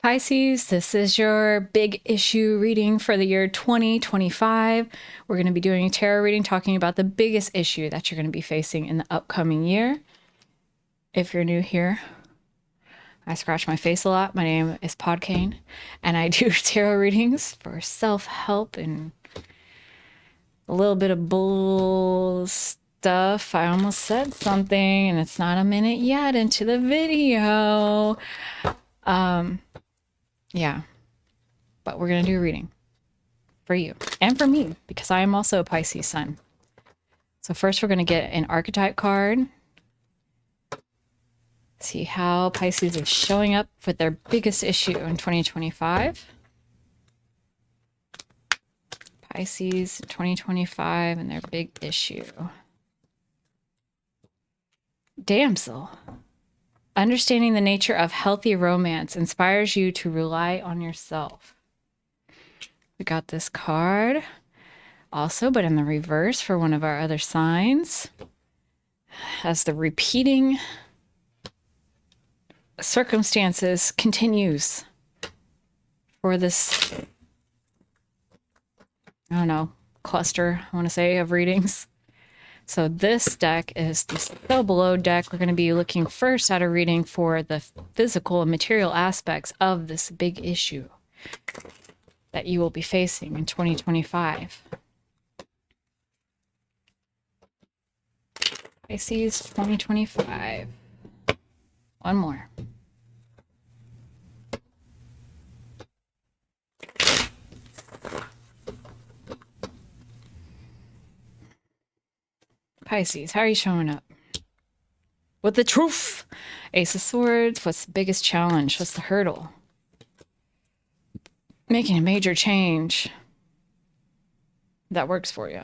Pisces, this is your big issue reading for the year 2025. We're going to be doing a tarot reading talking about the biggest issue that you're going to be facing in the upcoming year. If you're new here, I scratch my face a lot. My name is Podkane, and I do tarot readings for self-help and a little bit of bull stuff. I almost said something, and it's not a minute yet into the video. Yeah, but we're going to do a reading for you and for me because I am also a Pisces sun. So first we're going to get an archetype card. See how Pisces is showing up with their biggest issue in 2025. Pisces 2025 and their big issue. Damsel. Understanding the nature of healthy romance inspires you to rely on yourself. We got this card also, but in the reverse for one of our other signs. As the repeating circumstances continues for this, I don't know, cluster, I want to say, of readings. So this deck is the So Below deck. We're going to be looking first at a reading for the physical and material aspects of this big issue that you will be facing in 2025. Pisces 2025. One more. Pisces, how are you showing up? With the truth. Ace of Swords, what's the biggest challenge? What's the hurdle? Making a major change. That works for you.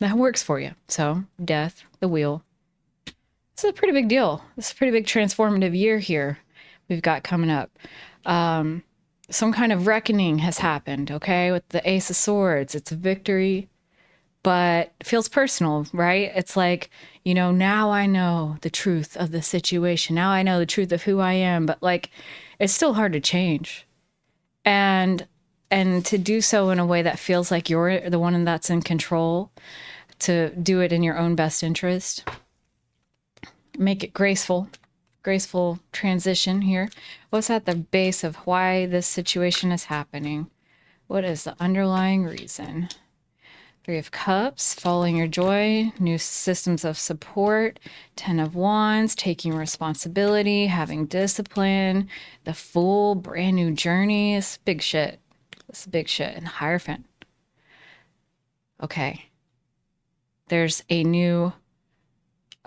That works for you. So, death, the wheel. This is a pretty big deal. This is a pretty big transformative year here we've got coming up. Some kind of reckoning has happened, okay? With the Ace of Swords, it's a victory, but it feels personal, right? It's like, you know, now I know the truth of the situation. Now I know the truth of who I am, but like, it's still hard to change. And to do so in a way that feels like you're the one that's in control, to do it in your own best interest. Make it graceful transition here. What's at the base of why this situation is happening? What is the underlying reason? Three of Cups, following your joy, new systems of support, 10 of Wands, taking responsibility, having discipline, the Fool, brand new journey. It's big shit. It's big shit. And Hierophant. Okay. There's a new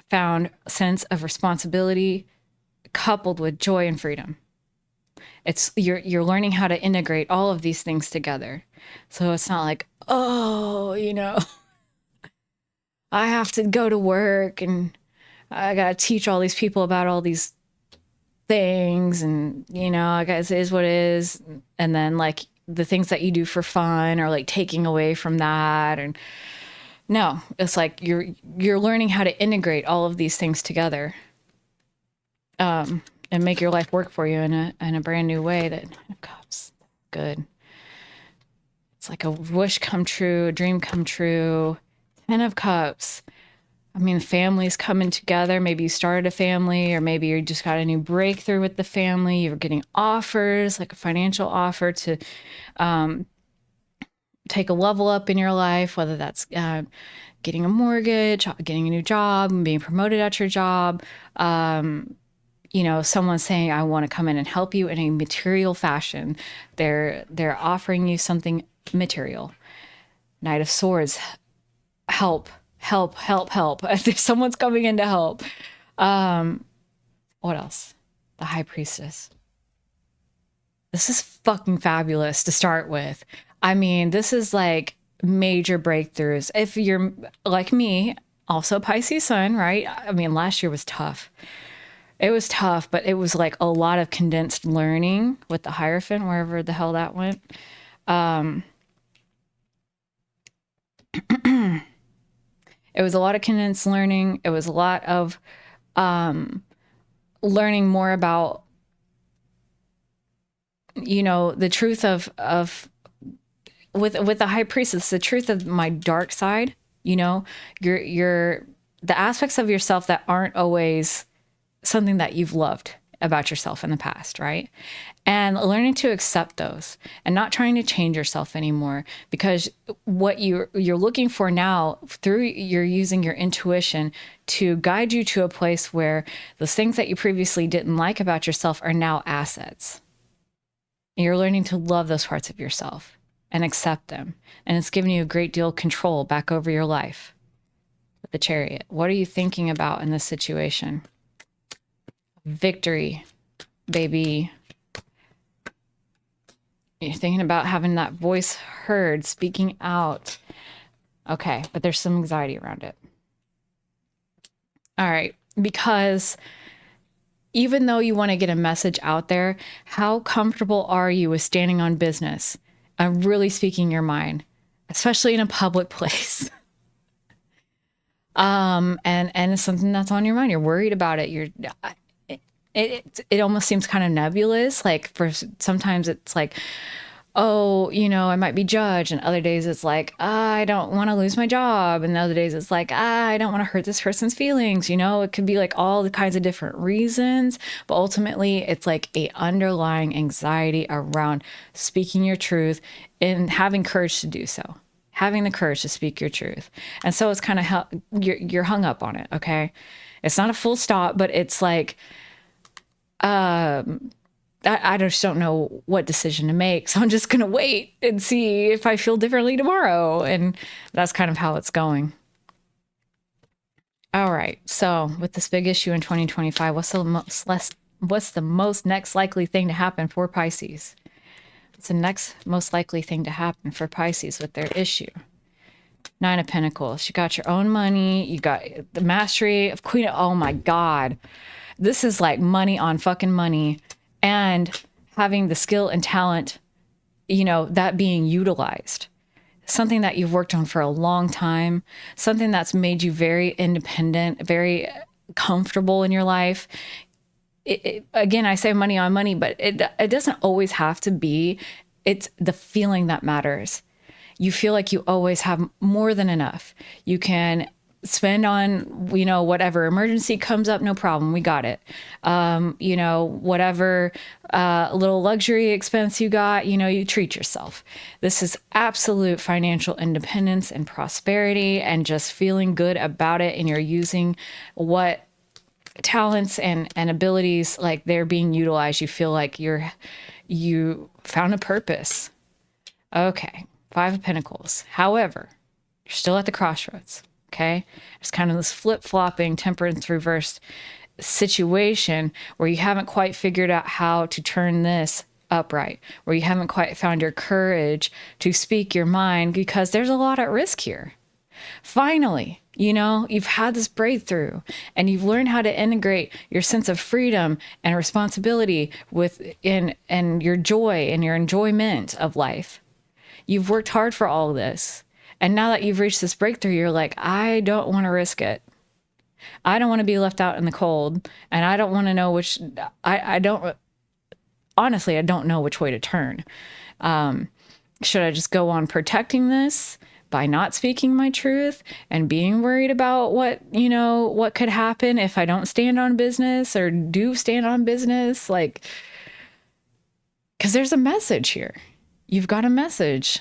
found sense of responsibility coupled with joy and freedom. It's you're learning how to integrate all of these things together. So it's not like, oh, you know, I have to go to work and I got to teach all these people about all these things and, you know, I guess it is what it is. And then like the things that you do for fun are like taking away from that. And no, it's like you're learning how to integrate all of these things together. And make your life work for you in a brand new way. That Nine of Cups, good. It's like a wish come true, a dream come true. 10 of Cups. I mean, families coming together. Maybe you started a family, or maybe you just got a new breakthrough with the family. You're getting offers, like a financial offer to take a level up in your life, whether that's getting a mortgage, getting a new job, and being promoted at your job. You know, someone saying, I want to come in and help you in a material fashion. They're offering you something material. Knight of Swords, help. Someone's coming in to help. What else? The High Priestess. This is fucking fabulous to start with. I mean, this is like major breakthroughs. If you're like me, also Pisces sun, right? I mean, last year was tough. It was tough, but it was like a lot of condensed learning with the Hierophant, wherever the hell that went. It was a lot of condensed learning. It was a lot of learning more about you know, the truth of with the high priestess, the truth of my dark side, you know, your the aspects of yourself that aren't always something that you've loved about yourself in the past, right? And learning to accept those and not trying to change yourself anymore, because what you're looking for now, through you're using your intuition to guide you to a place where those things that you previously didn't like about yourself are now assets. And you're learning to love those parts of yourself and accept them. And it's giving you a great deal of control back over your life. With the Chariot, what are you thinking about in this situation? Victory, baby. You're thinking about having that voice heard, speaking out. Okay, but there's some anxiety around it. All right, because even though you want to get a message out there, how comfortable are you with standing on business and really speaking your mind, especially in a public place? And it's something that's on your mind. You're worried about it. It almost seems kind of nebulous. Like sometimes it's like, oh, you know, I might be judged. And other days it's like, I don't want to lose my job. And other days it's like, I don't want to hurt this person's feelings. You know, it could be like all the kinds of different reasons. But ultimately it's like a underlying anxiety around speaking your truth and having courage to do so. Having the courage to speak your truth. And so it's kind of you're hung up on it. Okay. It's not a full stop, but it's like, I just don't know what decision to make. So I'm just going to wait and see if I feel differently tomorrow. And that's kind of how it's going. All right. So with this big issue in 2025, what's the most next likely thing to happen for Pisces? What's the next most likely thing to happen for Pisces with their issue? 9 of Pentacles. You got your own money. You got the mastery of Queen. Oh my God. This is like money on fucking money, and having the skill and talent, you know, that being utilized. Something that you've worked on for a long time, something that's made you very independent, very comfortable in your life. Again, I say money on money, but it doesn't always have to be. It's the feeling that matters. You feel like you always have more than enough. You can spend on, you know, whatever emergency comes up, no problem. We got it. You know, whatever little luxury expense you got, you know, you treat yourself. This is absolute financial independence and prosperity and just feeling good about it. And you're using what talents and abilities, like they're being utilized. You feel like you found a purpose. Okay. 5 of Pentacles. However, you're still at the crossroads. Okay. It's kind of this flip-flopping temperance reversed situation where you haven't quite figured out how to turn this upright, where you haven't quite found your courage to speak your mind, because there's a lot at risk here. Finally, you know, you've had this breakthrough and you've learned how to integrate your sense of freedom and responsibility and your joy and your enjoyment of life. You've worked hard for all of this. And now that you've reached this breakthrough, you're like, I don't want to risk it. I don't want to be left out in the cold. And I don't want to know honestly, I don't know which way to turn. Should I just go on protecting this by not speaking my truth and being worried about what could happen if I don't stand on business or do stand on business? Like, because there's a message here. You've got a message.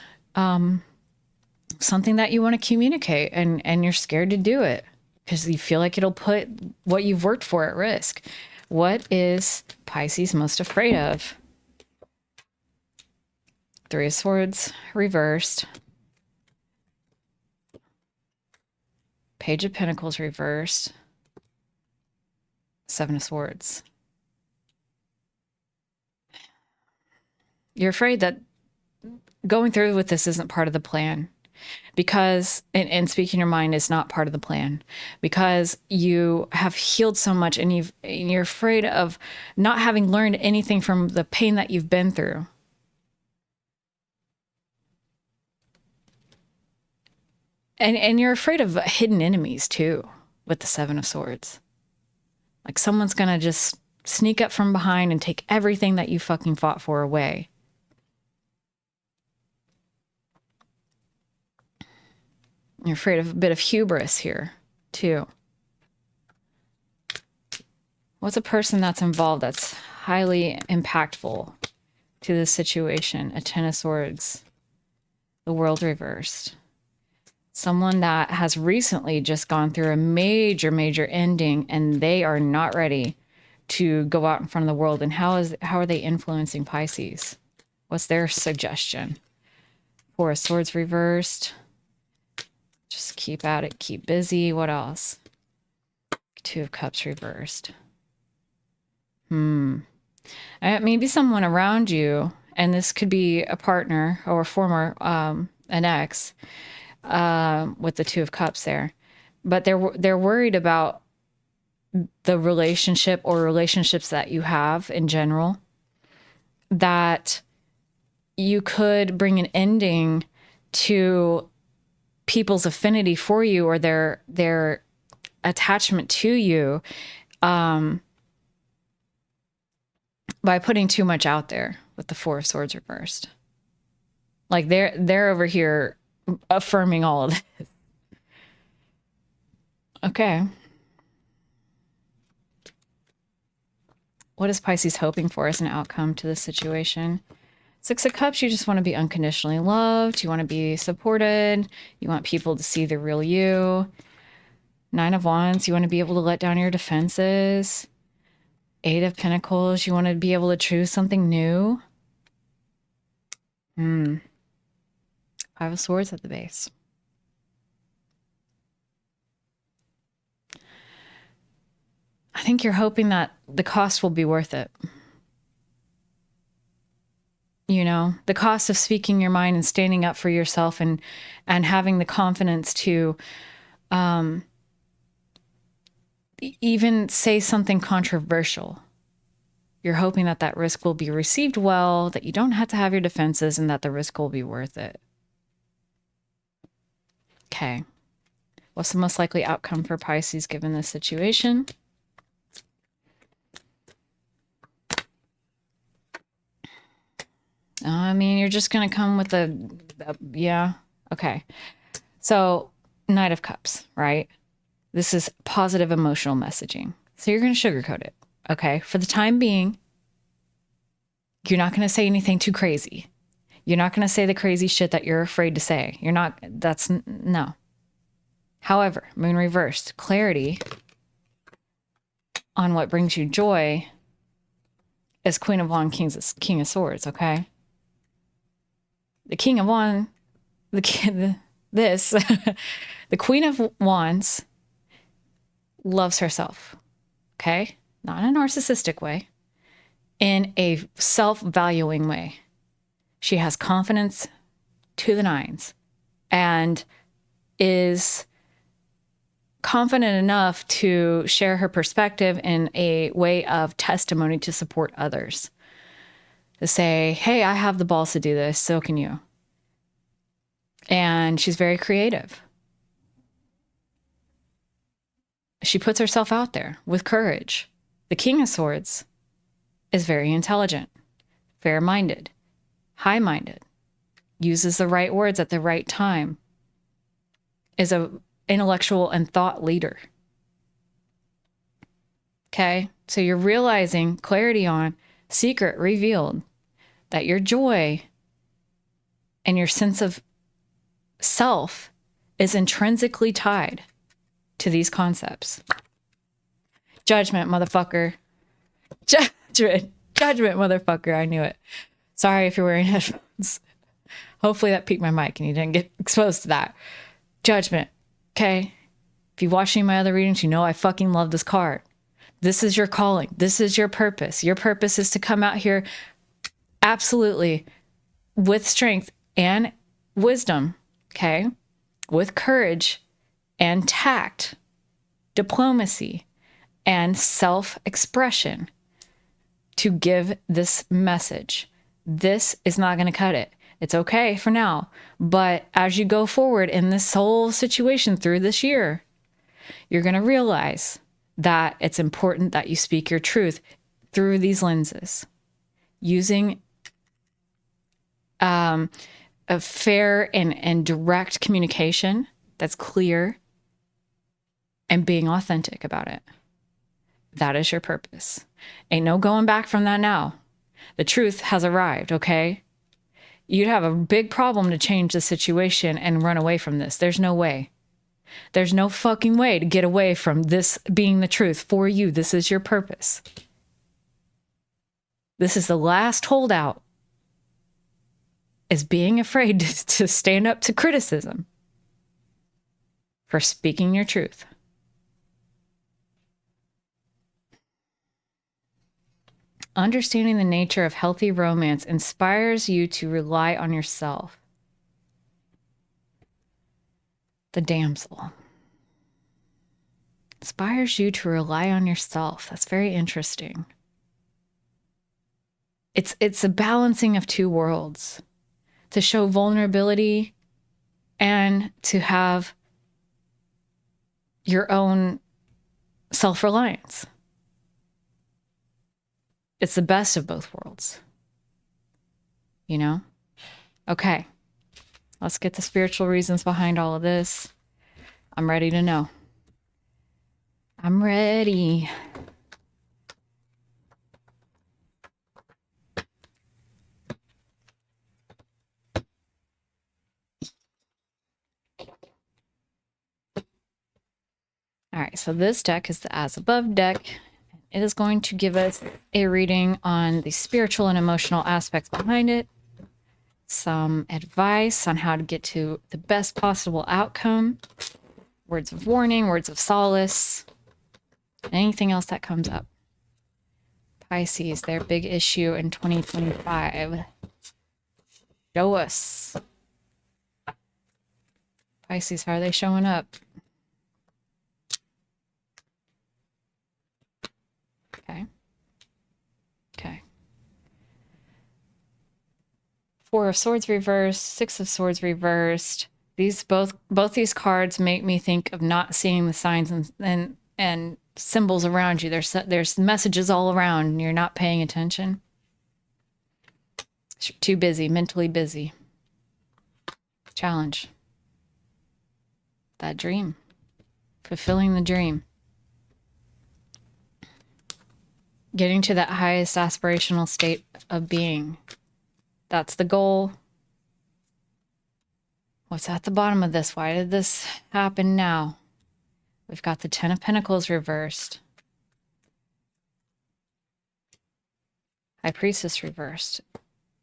Something that you want to communicate, and you're scared to do it because you feel like it'll put what you've worked for at risk. What is Pisces most afraid of? 3 of Swords reversed. Page of Pentacles reversed. 7 of Swords. You're afraid that going through with this isn't part of the plan. Because, and speaking your mind is not part of the plan, because you have healed so much and you're afraid of not having learned anything from the pain that you've been through. And you're afraid of hidden enemies too, with the 7 of Swords. Like someone's going to just sneak up from behind and take everything that you fucking fought for away. You're afraid of a bit of hubris here, too. What's a person that's involved that's highly impactful to this situation? A Ten of Swords, the World reversed. Someone that has recently just gone through a major, major ending, and they are not ready to go out in front of the world. And how are they influencing Pisces? What's their suggestion? Four of Swords reversed. Just keep at it, keep busy. What else? Two of Cups reversed. Maybe someone around you, and this could be a partner or a former, an ex, with the Two of Cups there, but they're worried about the relationship or relationships that you have in general, that you could bring an ending to people's affinity for you or their attachment to you, by putting too much out there with the Four of Swords reversed. Like they're over here affirming all of this. Okay. What is Pisces hoping for as an outcome to this situation? Six of Cups, you just want to be unconditionally loved. You want to be supported. You want people to see the real you. Nine of Wands, you want to be able to let down your defenses. Eight of Pentacles, you want to be able to choose something new. Five of Swords at the base. I think you're hoping that the cost will be worth it. You know, the cost of speaking your mind and standing up for yourself and having the confidence to even say something controversial. You're hoping that that risk will be received well, that you don't have to have your defenses, and that the risk will be worth it. Okay. What's the most likely outcome for Pisces given this situation? I mean, you're just going to come with yeah. Okay. So, Knight of Cups, right? This is positive emotional messaging. So you're going to sugarcoat it. Okay. For the time being, you're not going to say anything too crazy. You're not going to say the crazy shit that you're afraid to say. You're not, no. However, Moon reversed, clarity on what brings you joy is Queen of Wands, King of Swords, okay? The King of Wands, the Queen of Wands loves herself, okay? Not in a narcissistic way, in a self-valuing way. She has confidence to the nines and is confident enough to share her perspective in a way of testimony to support others. To say, hey, I have the balls to do this, so can you. And she's very creative. She puts herself out there with courage. The King of Swords is very intelligent, fair-minded, high-minded, uses the right words at the right time, is a intellectual and thought leader. Okay, so you're realizing clarity on secret revealed that your joy and your sense of self is intrinsically tied to these concepts. Judgment, motherfucker. Judgment, motherfucker. I knew it. Sorry if you're wearing headphones. Hopefully that peaked my mic and you didn't get exposed to that. Judgment. Okay. If you watch any of my other readings, you know I fucking love this card. This is your calling. This is your purpose. Your purpose is to come out here absolutely with strength and wisdom, okay? With courage and tact, diplomacy, and self-expression to give this message. This is not going to cut it. It's okay for now. But as you go forward in this whole situation through this year, you're going to realize that it's important that you speak your truth through these lenses, using a fair and direct communication that's clear, and being authentic about it. That is your purpose. Ain't no going back from that now. The truth has arrived, okay? You'd have a big problem to change the situation and run away from this. There's no way. There's no fucking way to get away from this being the truth for you. This is your purpose. This is the last holdout, is being afraid to stand up to criticism for speaking your truth. Understanding the nature of healthy romance inspires you to rely on yourself. The damsel inspires you to rely on yourself. That's very interesting. It's a balancing of two worlds, to show vulnerability and to have your own self-reliance. It's the best of both worlds. You know? Okay. Let's get the spiritual reasons behind all of this. I'm ready to know. I'm ready. All right, so this deck is the As Above deck. It is going to give us a reading on the spiritual and emotional aspects behind it, some advice on how to get to the best possible outcome, words of warning, words of solace, and anything else that comes up. Pisces, their big issue in 2025. Show us. Pisces, how are they showing up? Okay. Okay. Four of Swords reversed, Six of Swords reversed. These both these cards make me think of not seeing the signs and symbols around you. There's messages all around and you're not paying attention. You're too busy, mentally busy. Challenge. That dream. Fulfilling the dream. Getting to that highest aspirational state of being. That's the goal. What's at the bottom of this? Why did this happen now? We've got the Ten of Pentacles reversed. High Priestess reversed.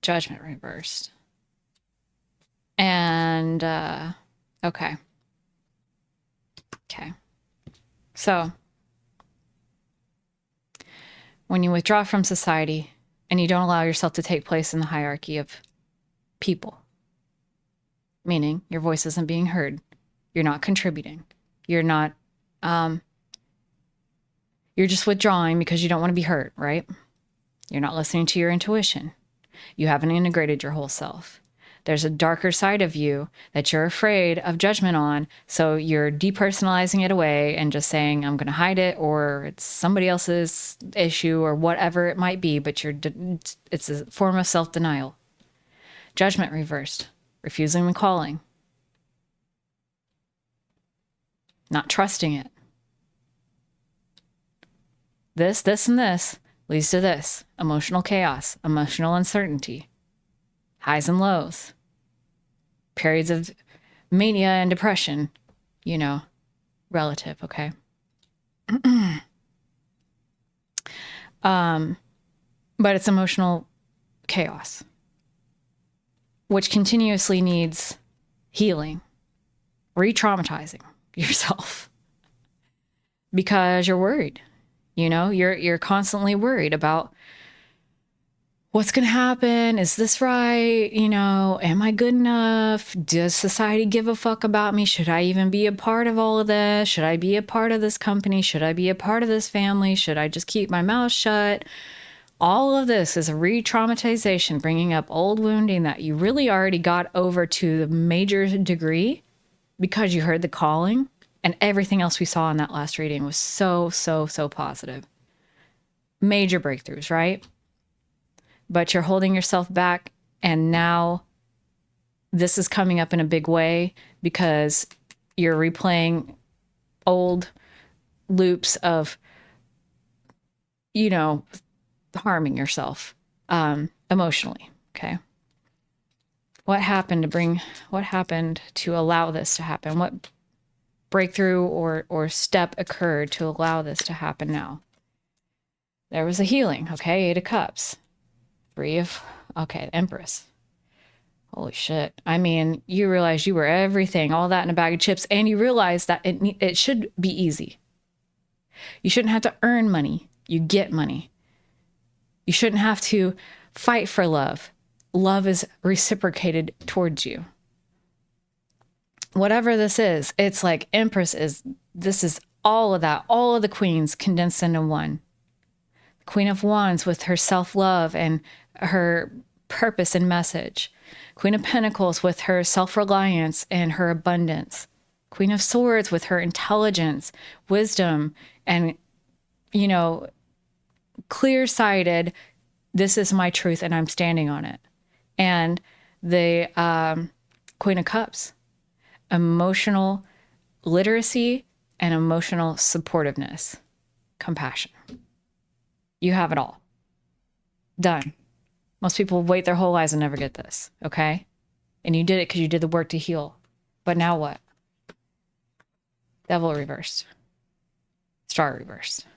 Judgment reversed. And, okay. Okay. So, when you withdraw from society and you don't allow yourself to take place in the hierarchy of people, meaning your voice isn't being heard, you're not contributing, you're not, you're just withdrawing because you don't want to be hurt, right? You're not listening to your intuition. You haven't integrated your whole self. There's a darker side of you that you're afraid of judgment on, so you're depersonalizing it away and just saying, I'm going to hide it, or it's somebody else's issue, or whatever it might be, but it's a form of self-denial. Judgment reversed. Refusing the calling. Not trusting it. This, and this leads to this. Emotional chaos, emotional uncertainty, highs and lows, periods of mania and depression, you know, relative, okay? But it's emotional chaos, which continuously needs healing, re-traumatizing yourself because you're worried. You know, you're constantly worried about what's going to happen. Is this right? You know, am I good enough? Does society give a fuck about me? Should I even be a part of all of this? Should I be a part of this company? Should I be a part of this family? Should I just keep my mouth shut? All of this is a re-traumatization, bringing up old wounding that you really already got over to the major degree because you heard the calling. And everything else we saw in that last reading was so positive. Major breakthroughs, right? But you're holding yourself back. And now this is coming up in a big way because you're replaying old loops of, you know, harming yourself emotionally. Okay. What happened to allow this to happen? What breakthrough or step occurred to allow this to happen now? There was a healing. Okay. 8 of Cups. Empress. Holy shit. I mean, you realize you were everything, all that in a bag of chips, and you realize that it should be easy. You shouldn't have to earn money. You get money. You shouldn't have to fight for love. Love is reciprocated towards you. Whatever this is, it's like this is all of that, all of the queens condensed into one. Queen of Wands with her self-love and her purpose and message. Queen of Pentacles with her self-reliance and her abundance. Queen of Swords with her intelligence, wisdom, and, you know, clear-sighted, this is my truth and I'm standing on it. And the Queen of Cups, emotional literacy and emotional supportiveness, compassion. You have it all. Done. Most people wait their whole lives and never get this, okay? And you did it because you did the work to heal. But now what? Devil reversed. Star reversed.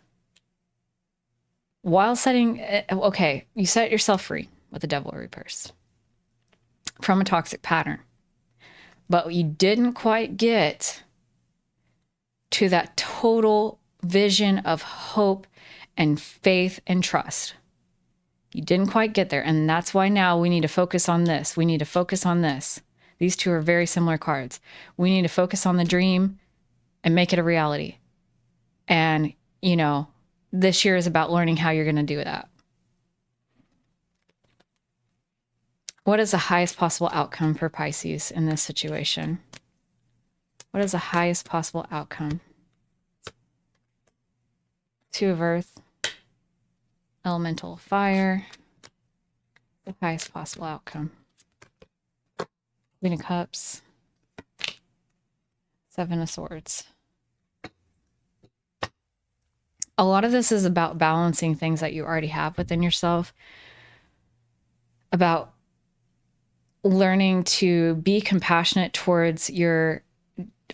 While you set yourself free with the devil reversed from a toxic pattern. But you didn't quite get to that total vision of hope and faith and trust. You didn't quite get there. And that's why now we need to focus on this. We need to focus on this. These two are very similar cards. We need to focus on the dream and make it a reality. And, you know, this year is about learning how you're going to do that. What is the highest possible outcome for Pisces in this situation? What is the highest possible outcome? 2 of Earth, Elemental Fire, the highest possible outcome. Queen of Cups, 7 of Swords. A lot of this is about balancing things that you already have within yourself, about learning to be compassionate towards your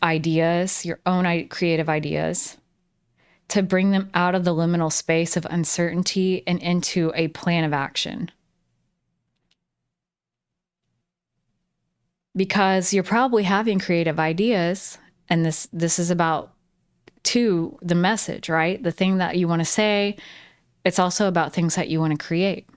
ideas, your own creative ideas, to bring them out of the liminal space of uncertainty and into a plan of action. Because you're probably having creative ideas, and this is about the message, right? The thing that you want to say. It's also about things that you want to create.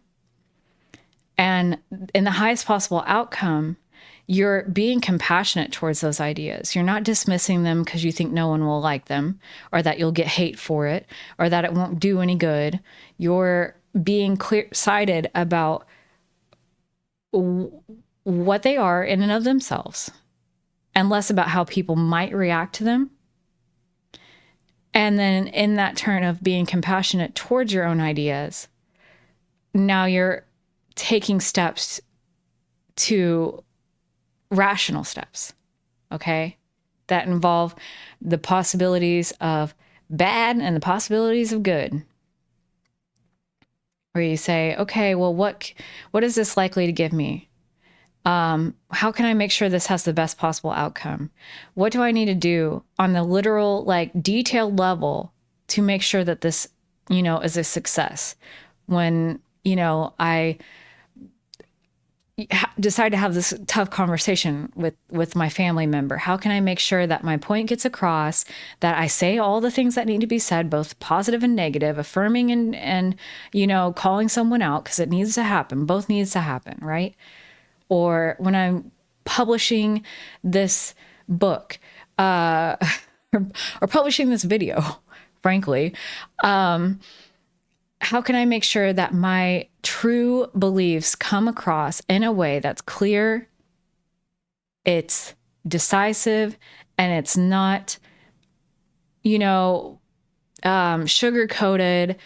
And in the highest possible outcome, you're being compassionate towards those ideas. You're not dismissing them because you think no one will like them, or that you'll get hate for it, or that it won't do any good. You're being clear-sighted about what they are in and of themselves, and less about how people might react to them. And then in that turn of being compassionate towards your own ideas, now you're taking steps to rational steps, okay? That involve the possibilities of bad and the possibilities of good. Where you say, okay, well, what is this likely to give me? How can I make sure this has the best possible outcome? What do I need to do on the literal, like, detailed level to make sure that this, you know, is a success? When, you know, I decide to have this tough conversation with my family member, how can I make sure that my point gets across, that I say all the things that need to be said, both positive and negative, affirming and you know, calling someone out, because it needs to happen. Both needs to happen, right? Or when I'm publishing this book, or publishing this video, frankly, how can I make sure that my true beliefs come across in a way that's clear, it's decisive, and it's not, you know, sugar-coated.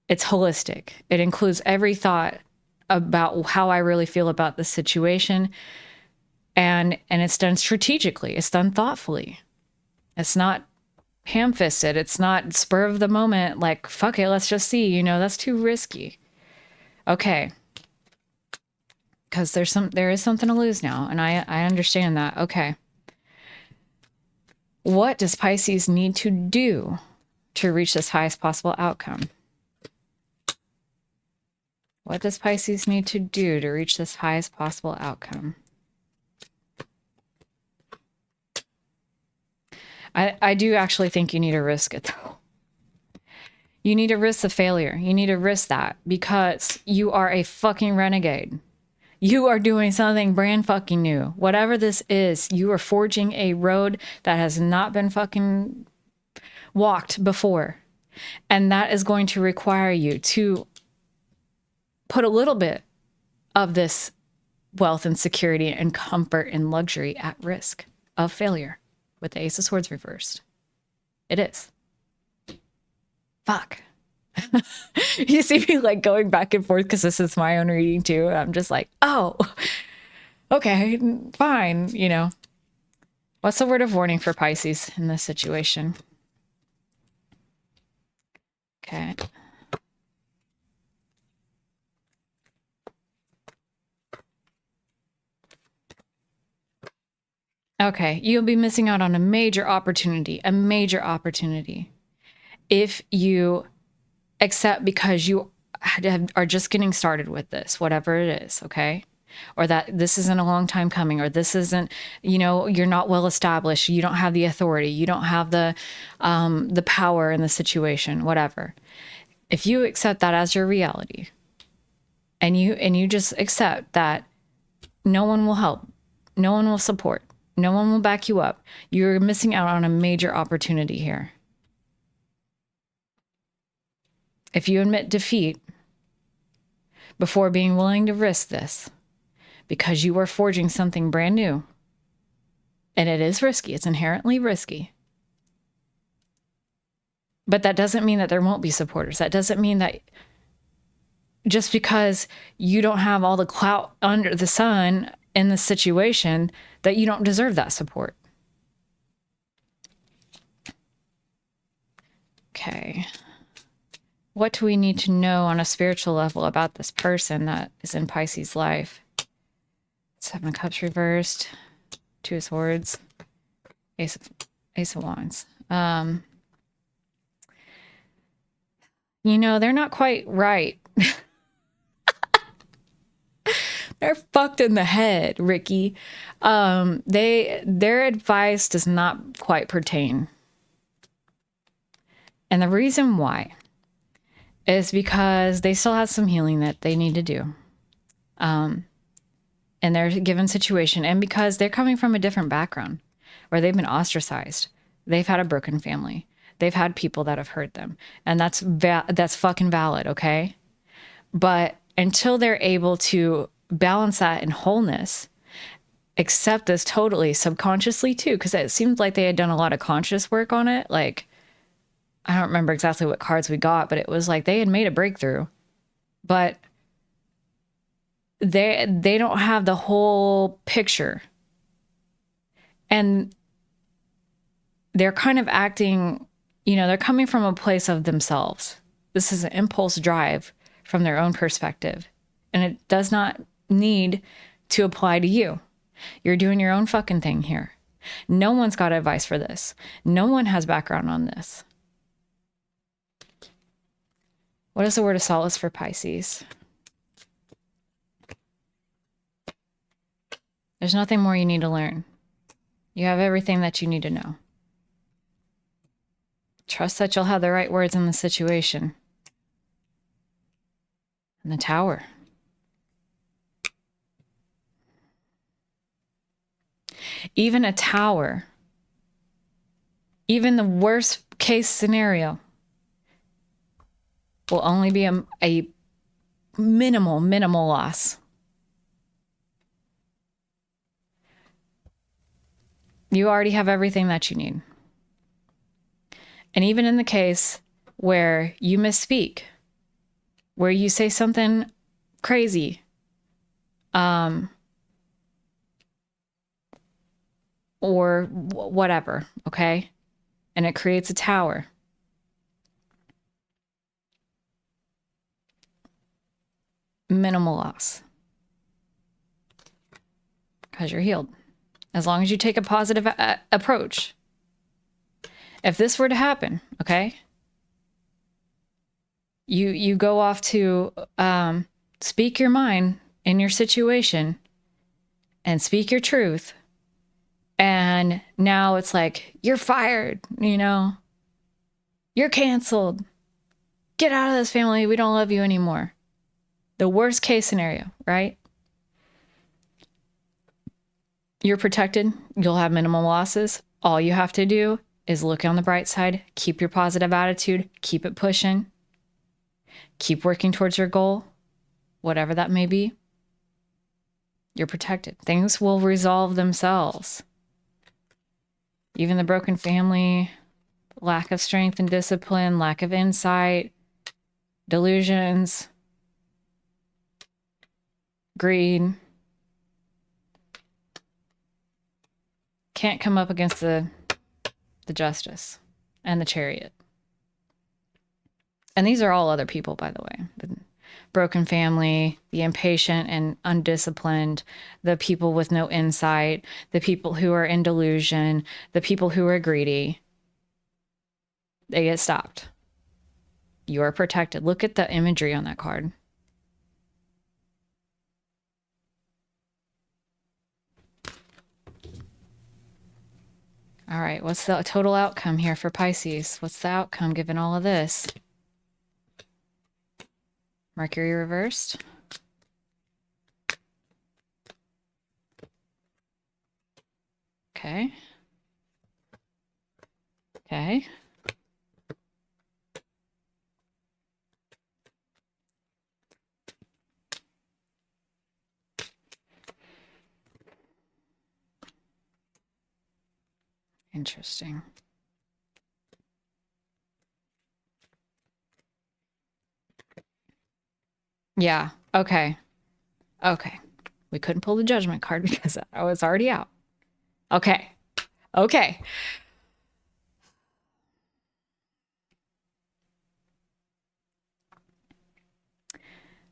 It's holistic. It includes every thought about how I really feel about the situation. And it's done strategically. It's done thoughtfully. It's not ham-fisted. It's not spur of the moment, like, fuck it, let's just see, that's too risky. Okay. Because there is something to lose now, and I understand that. Okay. What does Pisces need to do to reach this highest possible outcome? What does Pisces need to do to reach this highest possible outcome? I do actually think you need to risk it, though. You need to risk the failure. You need to risk that because you are a fucking renegade. You are doing something brand fucking new. Whatever this is, you are forging a road that has not been fucking walked before. And that is going to require you to put a little bit of this wealth and security and comfort and luxury at risk of failure with the Ace of Swords reversed. It is. Fuck. You see me like going back and forth because this is my own reading too. I'm just like, oh, okay, fine. What's the word of warning for Pisces in this situation? Okay. Okay, you'll be missing out on a major opportunity, if you accept because you are just getting started with this, whatever it is, okay? Or that this isn't a long time coming, or this isn't, you're not well established, you don't have the authority, you don't have the power in the situation, whatever. If you accept that as your reality, and you just accept that no one will help, no one will support, no one will back you up, you're missing out on a major opportunity here. If you admit defeat before being willing to risk this, because you are forging something brand new, and it is risky, it's inherently risky. But that doesn't mean that there won't be supporters. That doesn't mean that just because you don't have all the clout under the sun in the situation that you don't deserve that support. Okay. What do we need to know on a spiritual level about this person that is in Pisces' life? Seven of Cups reversed, Two of Swords, Ace of Wands. They're not quite right. They're fucked in the head, Ricky. Their advice does not quite pertain. And the reason why is because they still have some healing that they need to do. In their given situation, and because they're coming from a different background where they've been ostracized. They've had a broken family. They've had people that have hurt them. And that's fucking valid, okay? But until they're able to balance that in wholeness, accept this totally subconsciously too, because it seemed like they had done a lot of conscious work on it. Like, I don't remember exactly what cards we got, but it was like they had made a breakthrough. But they don't have the whole picture. And they're kind of acting, they're coming from a place of themselves. This is an impulse drive from their own perspective. And it does not need to apply to you. You're doing your own fucking thing here. No one's got advice for this. No one has background on this. What is the word of solace for Pisces? There's nothing more you need to learn. You have everything that you need to know. Trust that you'll have the right words in the situation. And the Tower. Even a tower, even the worst case scenario, will only be a minimal loss. You already have everything that you need. And even in the case where you misspeak, where you say something crazy, or whatever, okay? And it creates a tower. Minimal loss. Because you're healed. As long as you take a positive approach. If this were to happen, okay? You go off to speak your mind in your situation and speak your truth. And now it's like, you're fired, you know? You're canceled. Get out of this family. We don't love you anymore. The worst case scenario, right? You're protected. You'll have minimal losses. All you have to do is look on the bright side, keep your positive attitude, keep it pushing, keep working towards your goal, whatever that may be. You're protected. Things will resolve themselves. Even the broken family, lack of strength and discipline, lack of insight, delusions, greed, can't come up against the justice and the chariot. And these are all other people, by the way. The broken family, the impatient and undisciplined, the people with no insight, the people who are in delusion, the people who are greedy. They get stopped. You are protected. Look at the imagery on that card. All right, what's the total outcome here for Pisces? What's the outcome given all of this? Mercury reversed. Okay. Okay. Interesting. Yeah. Okay. Okay. We couldn't pull the judgment card because I was already out. Okay. Okay.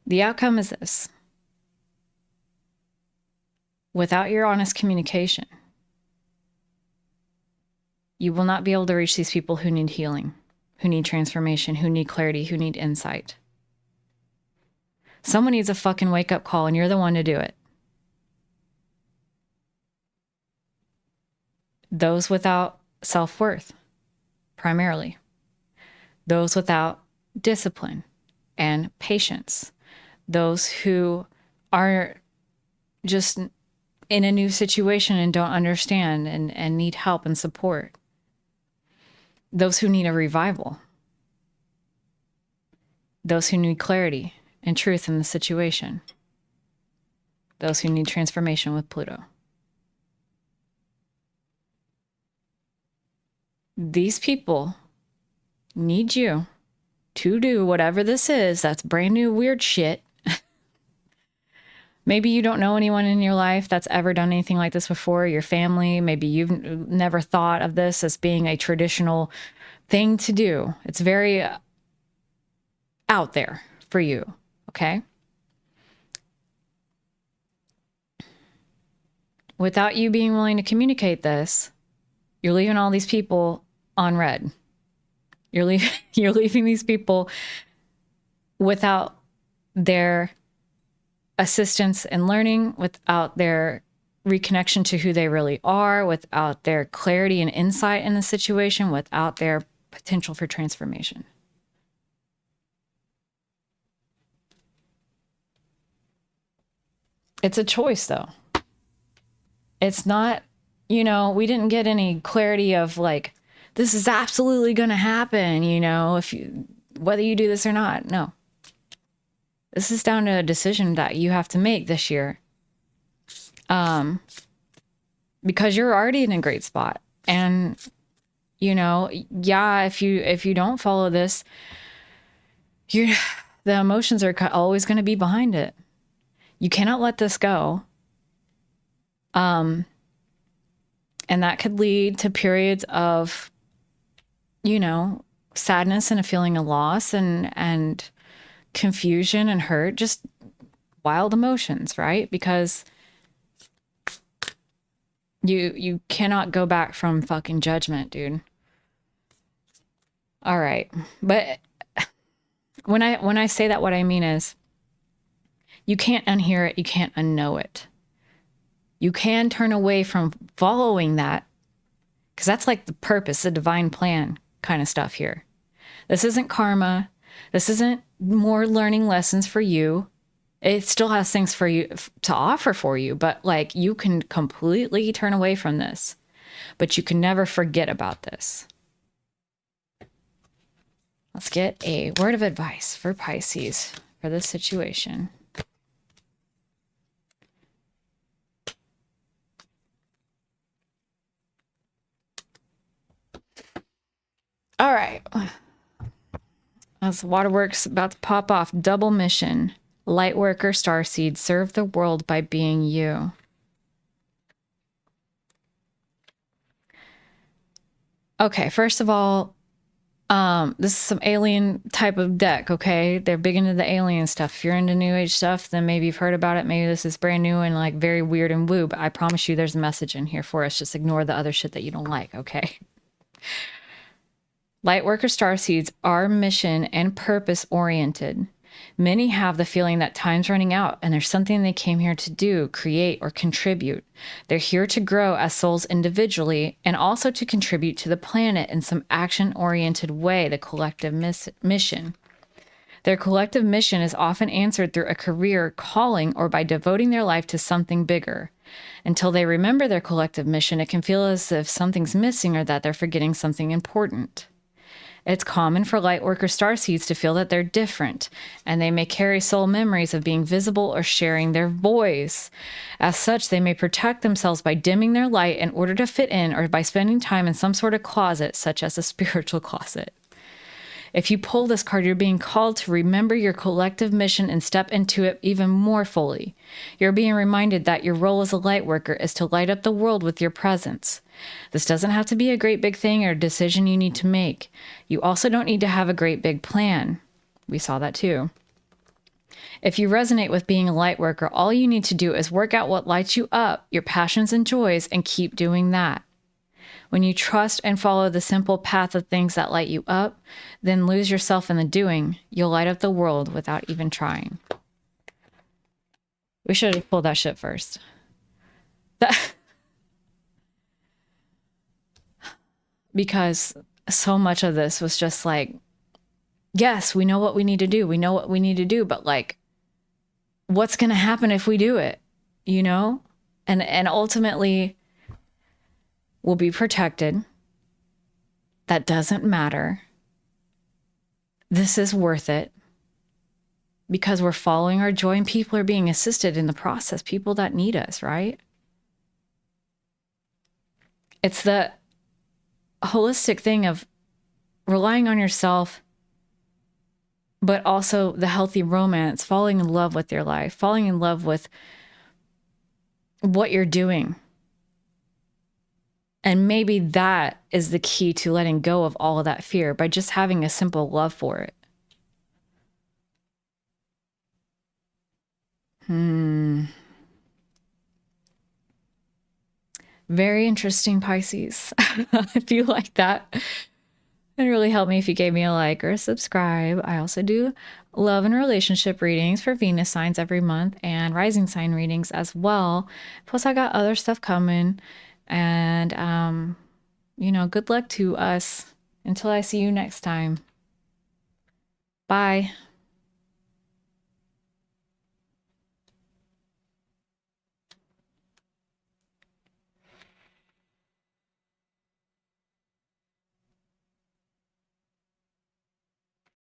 The outcome is this. Without your honest communication, you will not be able to reach these people who need healing, who need transformation, who need clarity, who need insight. Someone needs a fucking wake-up call, and you're the one to do it. Those without self-worth, primarily. Those without discipline and patience. Those who are just in a new situation and don't understand and need help and support. Those who need a revival. Those who need clarity and truth in the situation. Those who need transformation with Pluto. These people need you to do whatever this is. That's brand new weird shit. Maybe you don't know anyone in your life that's ever done anything like this before, your family. Maybe you've never thought of this as being a traditional thing to do. It's very out there for you, okay? Without you being willing to communicate this, you're leaving all these people on red. You're leaving these people without their assistance in learning, without their reconnection to who they really are, without their clarity and insight in the situation, without their potential for transformation. It's a choice, though. It's not, we didn't get any clarity of like, this is absolutely going to happen, whether you do this or not. No. This is down to a decision that you have to make this year. Because you're already in a great spot. And, if you don't follow this, the emotions are always going to be behind it. You cannot let this go. And And that could lead to periods of, you know, sadness and a feeling of loss and confusion and hurt, just wild emotions, right? Because you cannot go back from fucking judgment, dude. All right. But when I say that, what I mean is you can't unhear it, you can't unknow it. You can turn away from following that, because that's like the purpose, the divine plan kind of stuff here. This isn't karma. This isn't more learning lessons for you. It still has things for you to offer for you, but like you can completely turn away from this, but you can never forget about this. Let's get a word of advice for Pisces for this situation. All right. As the waterworks about to pop off, double mission. Light worker, starseed, serve the world by being you. Okay, first of all, this is some alien type of deck, okay? They're big into the alien stuff. If you're into new age stuff, then maybe you've heard about it. Maybe this is brand new and like very weird and woo, but I promise you there's a message in here for us. Just ignore the other shit that you don't like, okay? Lightworker starseeds are mission and purpose oriented. Many have the feeling that time's running out and there's something they came here to do, create, or contribute. They're here to grow as souls individually and also to contribute to the planet in some action-oriented way, the collective mission. Their collective mission is often answered through a career, calling, or by devoting their life to something bigger. Until they remember their collective mission, it can feel as if something's missing or that they're forgetting something important. It's common for lightworker starseeds to feel that they're different, and they may carry soul memories of being visible or sharing their voice. As such, they may protect themselves by dimming their light in order to fit in, or by spending time in some sort of closet, such as a spiritual closet. If you pull this card, you're being called to remember your collective mission and step into it even more fully. You're being reminded that your role as a light worker is to light up the world with your presence. This doesn't have to be a great big thing or a decision you need to make. You also don't need to have a great big plan. We saw that too. If you resonate with being a light worker, all you need to do is work out what lights you up, your passions and joys, and keep doing that. When you trust and follow the simple path of things that light you up, then lose yourself in the doing, you'll light up the world without even trying. We should have pulled that shit first. Because so much of this was just like, yes, we know what we need to do. We know what we need to do, but like, what's going to happen if we do it? You know? And ultimately, we'll be protected. That doesn't matter. This is worth it because we're following our joy and people are being assisted in the process. People that need us, right? It's the holistic thing of relying on yourself, but also the healthy romance, falling in love with your life, falling in love with what you're doing. And maybe that is the key to letting go of all of that fear by just having a simple love for it. Very interesting, Pisces. If you like that, it'd really help me if you gave me a like or a subscribe. I also do love and relationship readings for Venus signs every month and rising sign readings as well. Plus, I got other stuff coming. And, good luck to us until I see you next time. Bye.